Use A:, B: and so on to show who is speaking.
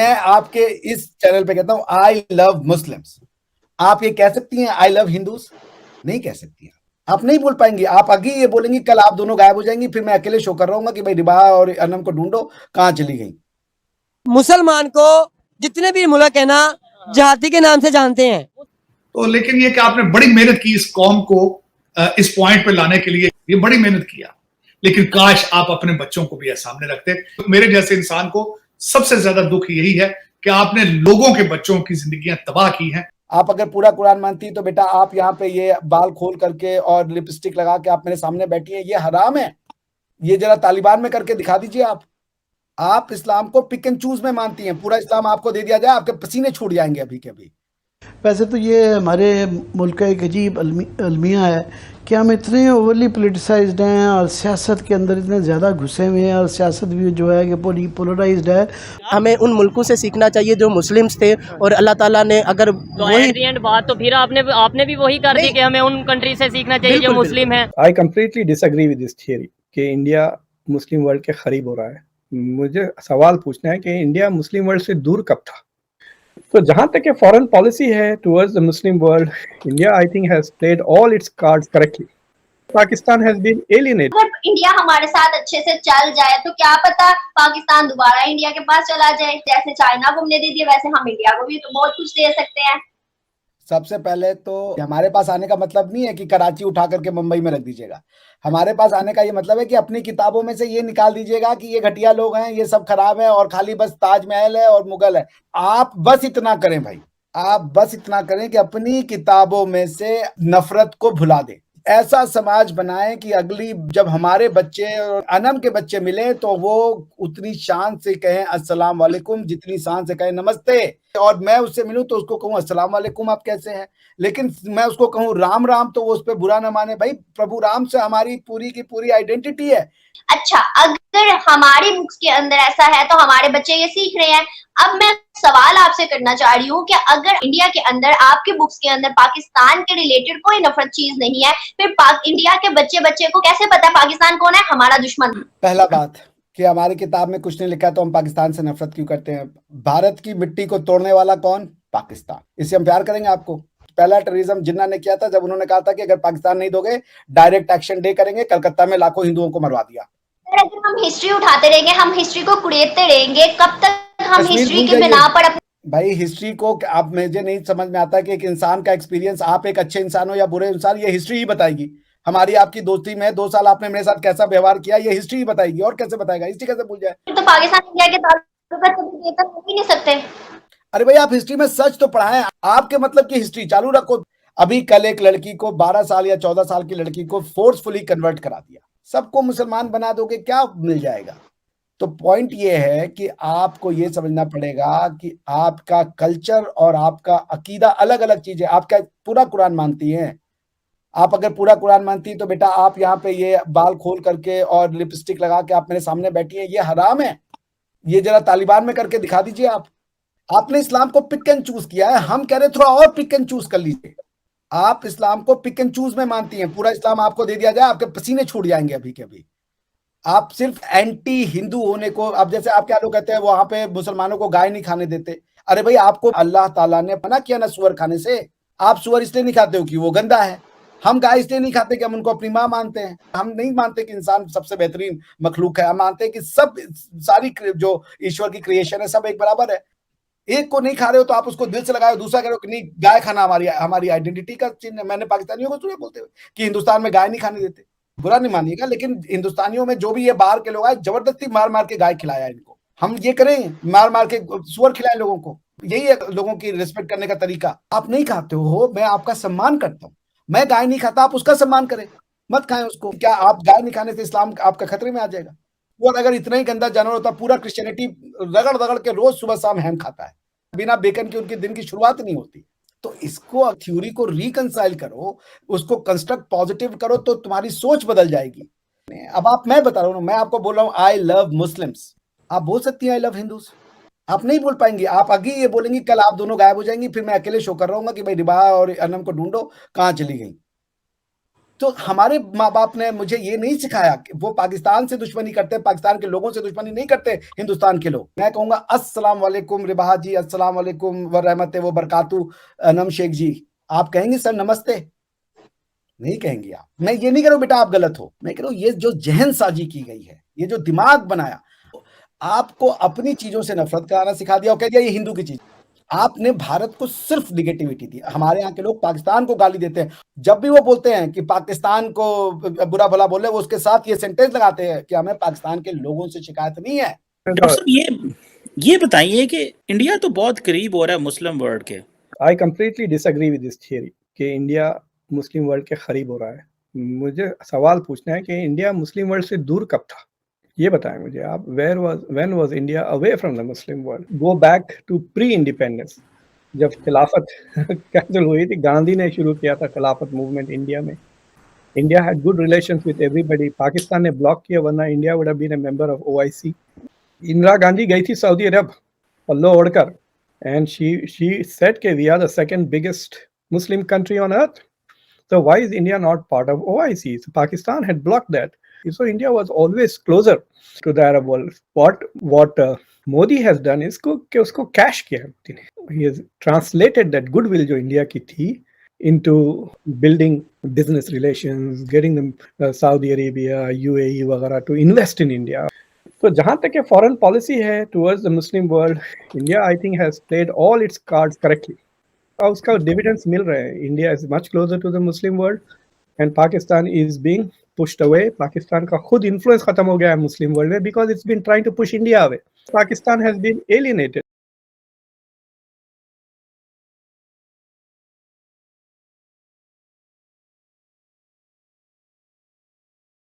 A: मैं आपके इस चैनल पे कहता हूं आई लव मुस्लिम्स। आप ये कह सकती हैं आई लव हिंदूज? नहीं कह सकती हैं, आप नहीं बोल पाएंगी। आप आगे ये बोलेंगी, कल आप दोनों गायब हो जाएंगी, फिर मैं अकेले शो कर रहा हूँ कि भाई रिबा और अनम को ढूंढो, कहाँ चली गई।
B: मुसलमान को जितने भी मुल्क है ना जहाती के नाम से जानते हैं।
C: तो लेकिन ये कि आपने बड़ी मेहनत की इस कौम को इस पॉइंट पे लाने के लिए, ये बड़ी मेहनत किया, लेकिन काश आप अपने बच्चों को भी यह सामने रखते। तो मेरे जैसे इंसान को सबसे ज्यादा दुख यही है कि आपने लोगों के बच्चों की जिंदगियां तबाह की हैं।
A: आप अगर पूरा कुरान मानती तो बेटा आप यहाँ पे ये बाल खोल करके और लिपस्टिक लगा के आप मेरे सामने बैठी हैं, ये हराम है। ये जरा तालिबान में करके दिखा दीजिए। आप इस्लाम को पिक एंड चूज में मानती हैं, पूरा इस्लाम आपको दे दिया जाए आपके पसीने छूट जाएंगे अभी के अभी।
D: वैसे तो ये हमारे मुल्क का एक अजीब अलमिया है कि हम इतने ओवरली पोलिटिसाइज्ड हैं और सियासत के अंदर इतने ज़्यादा घुसे हुए हैं और सियासत भी जो है कि पूरी पोलराइज्ड है।
E: हमें उन मुल्कों से सीखना चाहिए जो मुस्लिम्स थे, और अल्लाह ताला ने अगर
F: वही एंड बात तो फिर आपने भी वही कर दी कि हमें उन कंट्री से सीखना चाहिए जो मुस्लिम है।
G: I completely disagree with this theory कि इंडिया मुस्लिम वर्ल्ड के करीब हो रहा है। मुझे सवाल पूछना है कि इंडिया मुस्लिम वर्ल्ड से दूर कब था? तो जहां तक ये फॉरेन पॉलिसी है towards the Muslim world, India I think has played all its cards correctly. Pakistan has been alienated.
H: अगर इंडिया हमारे साथ अच्छे से चल जाए तो क्या पता पाकिस्तान दोबारा इंडिया के पास चला जाए। जैसे चाइना को हमने दे दिया वैसे हम इंडिया को भी तो बहुत कुछ दे सकते हैं।
A: सबसे पहले तो हमारे पास आने का मतलब नहीं है कि कराची उठा करके मुंबई में रख दीजिएगा। हमारे पास आने का ये मतलब है कि अपनी किताबों में से ये निकाल दीजिएगा कि ये घटिया लोग हैं, ये सब खराब है और खाली बस ताजमहल है और मुगल है। आप बस इतना करें भाई, आप बस इतना करें कि अपनी किताबों में से नफरत को भुला दें। ऐसा समाज बनाएं कि अगली जब हमारे बच्चे और अनम के बच्चे मिले तो वो उतनी शान से कहें अस्सलाम वालेकुम जितनी शान से कहें नमस्ते। और मैं उससे मिलूं तो उसको कहूं अस्सलाम वालेकुम आप कैसे हैं, लेकिन मैं उसको कहूं राम राम तो वो उस पर बुरा न माने। भाई प्रभु राम से हमारी पूरी की पूरी आइडेंटिटी है।
H: अच्छा, अगर हमारी बुक्स के अंदर ऐसा है तो हमारे बच्चे ये सीख रहे हैं। अब मैं सवाल आपसे करना चाह रही हूँ कि अगर इंडिया के अंदर आपके बुक्स के अंदर पाकिस्तान के रिलेटेड कोई नफरत चीज नहीं है, फिर इंडिया के बच्चे को कैसे पता है पाकिस्तान कौन है हमारा दुश्मन? पहला
A: बात कि हमारी किताब में कुछ नहीं लिखा है तो हम पाकिस्तान से नफरत क्यों करते हैं? भारत की मिट्टी को तोड़ने वाला कौन? पाकिस्तान। इससे हम प्यार करेंगे आपको? पहला टेररिज्म जिन्ना ने किया था जब उन्होंने कहा था कि अगर पाकिस्तान नहीं दोगे डायरेक्ट एक्शन डे करेंगे। कलकत्ता में लाखों हिंदुओं को मरवा दिया।
H: अगर हम हिस्ट्री उठाते रहेंगे, हम हिस्ट्री को कुड़ेदते रहेंगे, कब तक हम हिस्ट्री के बिना पर
A: भाई हिस्ट्री को आप मुझे नहीं समझ में आता कि एक इंसान का एक्सपीरियंस, आप एक अच्छे इंसान हो या बुरे इंसान, ये हिस्ट्री ही बताएगी। हमारी आपकी दोस्ती में 2 साल आपने मेरे साथ कैसा व्यवहार किया ये हिस्ट्री ही बताएगी। और कैसे बताएगा? हिस्ट्री कैसे भूल जाए?
H: तो पाकिस्तान इंडिया के ताल्लुकात कभी बेहतर हो ही नहीं सकते।
A: अरे भाई आप हिस्ट्री में सच तो पढ़ाएं। आपके मतलब की हिस्ट्री चालू रखो। अभी कल एक लड़की को 12 साल या 14 साल की लड़की को फोर्सफुली कन्वर्ट करा दिया। सबको मुसलमान बना दोगे क्या मिल जाएगा? तो पॉइंट ये है कि आपको ये समझना पड़ेगा कि आपका कल्चर और आपका अकीदा अलग अलग चीजें। आप क्या पूरा कुरान मानती हैं? आप अगर पूरा कुरान मानती तो बेटा आप यहाँ पे ये बाल खोल करके और लिपस्टिक लगा के आप मेरे सामने बैठी हैं, ये हराम है। ये जरा तालिबान में करके दिखा दीजिए। आपने इस्लाम को पिक एंड चूज किया है, हम कह रहे थोड़ा और पिक एंड चूज कर लीजिए। आप इस्लाम को पिक एंड चूज में मानती हैं, पूरा इस्लाम आपको दे दिया जाए आपके पसीने छूट जाएंगे अभी के अभी। आप सिर्फ एंटी हिंदू होने को, अब जैसे आप क्या लोग कहते हैं वहां पे मुसलमानों को गाय नहीं खाने देते। अरे भाई आपको अल्लाह ताला ने मना किया ना सुअर खाने से। आप सुअर इसलिए नहीं खाते हो कि वो गंदा है। हम गाय इसलिए नहीं खाते कि हम उनको अपनी माँ मानते हैं। हम नहीं मानते कि इंसान सबसे बेहतरीन मखलूक है। हम मानते हैं कि सब सारी जो ईश्वर की क्रिएशन है सब एक बराबर है। एक को नहीं खा रहे हो तो आप उसको दिल से लगाओ, दूसरा कह रहे हो कि नहीं गाय खाना हमारी आइडेंटिटी का चिन्ह है। मैंने पाकिस्तानियों को सुना बोलते हुए कि हिंदुस्तान में गाय नहीं खाने देते। बुरा नहीं मानिएगा, लेकिन हिंदुस्तानियों में जो भी ये बाहर के लोग आए जबरदस्ती मार मार के गाय खिलाया इनको। हम ये करें मार मार के सुअर खिलाए लोगों को? यही है लोगों की रिस्पेक्ट करने का तरीका। आप नहीं खाते हो, मैं आपका सम्मान करता हूँ। मैं गाय नहीं खाता, आप उसका सम्मान करें, मत खाएं उसको। क्या आप गाय नहीं खाने से इस्लाम आपका खतरे में आ जाएगा? और अगर इतना ही गंदा जानवर होता, पूरा क्रिश्चियनिटी रगड़ रगड़ के रोज सुबह शाम हैम खाता है, बिना बेकन के उनके दिन की शुरुआत नहीं होती। तो इसको थ्योरी को रिकंसाइल करो, उसको कंस्ट्रक्ट पॉजिटिव करो तो तुम्हारी सोच बदल जाएगी। अब मैं बता रहा हूँ, मैं आपको बोल रहा हूँ आई लव मुस्लिम्स। आप बोल सकती हैं आई लव हिंदूज? आप नहीं बोल पाएंगी। आप आगे ये बोलेंगी, कल आप दोनों गायब हो जाएंगी, फिर मैं अकेले शो कर रहा हूँ कि भाई रिबा और अनम को ढूंढो, कहाँ चली गई। तो हमारे माँ बाप ने मुझे ये नहीं सिखाया कि वो पाकिस्तान से दुश्मनी करते, पाकिस्तान के लोगों से दुश्मनी नहीं करते हिंदुस्तान के लोग। मैं कहूंगा अस्सलाम वालेकुम रिबाहा जी, अस्सलाम वालेकुम व रहमत व बरकातू अनम शेख जी। आप कहेंगे सर नमस्ते? नहीं कहेंगे आप। मैं ये नहीं कह रहा हूं बेटा आप गलत हो, मैं कह रहा हूं ये जो जहन साजी की गई है, ये जो दिमाग बनाया, आपको अपनी चीजों से नफरत कराना सिखा दिया और कह दिया ये हिंदू की चीज। आपने भारत को सिर्फ निगेटिविटी दी। हमारे यहाँ के लोग पाकिस्तान को गाली देते हैं, जब भी वो बोलते हैं कि पाकिस्तान को बुरा भला बोले, वो उसके साथ ये सेंटेंस लगाते हैं कि हमें पाकिस्तान के लोगों से शिकायत नहीं है।
I: डॉक्टर साहब ये बताइए कि इंडिया तो बहुत करीब हो रहा है मुस्लिम वर्ल्ड के।
G: I completely disagree with this theory कि इंडिया मुस्लिम वर्ल्ड के करीब हो रहा है। मुझे सवाल पूछना है कि इंडिया मुस्लिम वर्ल्ड से दूर कब था, ये बताएं मुझे आप। When was India away from the Muslim world? Go back to pre independence, जब खिलाफत कैंसिल हुई थी, गांधी ने शुरू किया था खिलाफत मूवमेंट इंडिया में। India had good relations with everybody. Pakistan ने ब्लॉक किया, वरना India would have been a member of OIC। Indira Gandhi गई थी सऊदी अरब पल्लो ओढ़कर, and she said that we are the second biggest Muslim country on earth. So why is India not part of OIC? So Pakistan had blocked that. So India was always closer to the Arab world. What Modi has done is कि उसको cash किया मोदी ने. He has translated that goodwill जो India की थी into building business relations, getting them Saudi Arabia, UAE वगैरह to invest in India. तो जहाँ तक फॉरेन पॉलिसी है towards the Muslim world, India I think has played all its cards correctly और उसका डिविडेंड्स मिल रहे हैं। India is much closer to the Muslim world and Pakistan is being pushed away. Pakistan का खुद इन्फ्लुएंस खत्म हो गया है मुस्लिम वर्ल्ड में because it's been trying to push India away. Pakistan has been alienated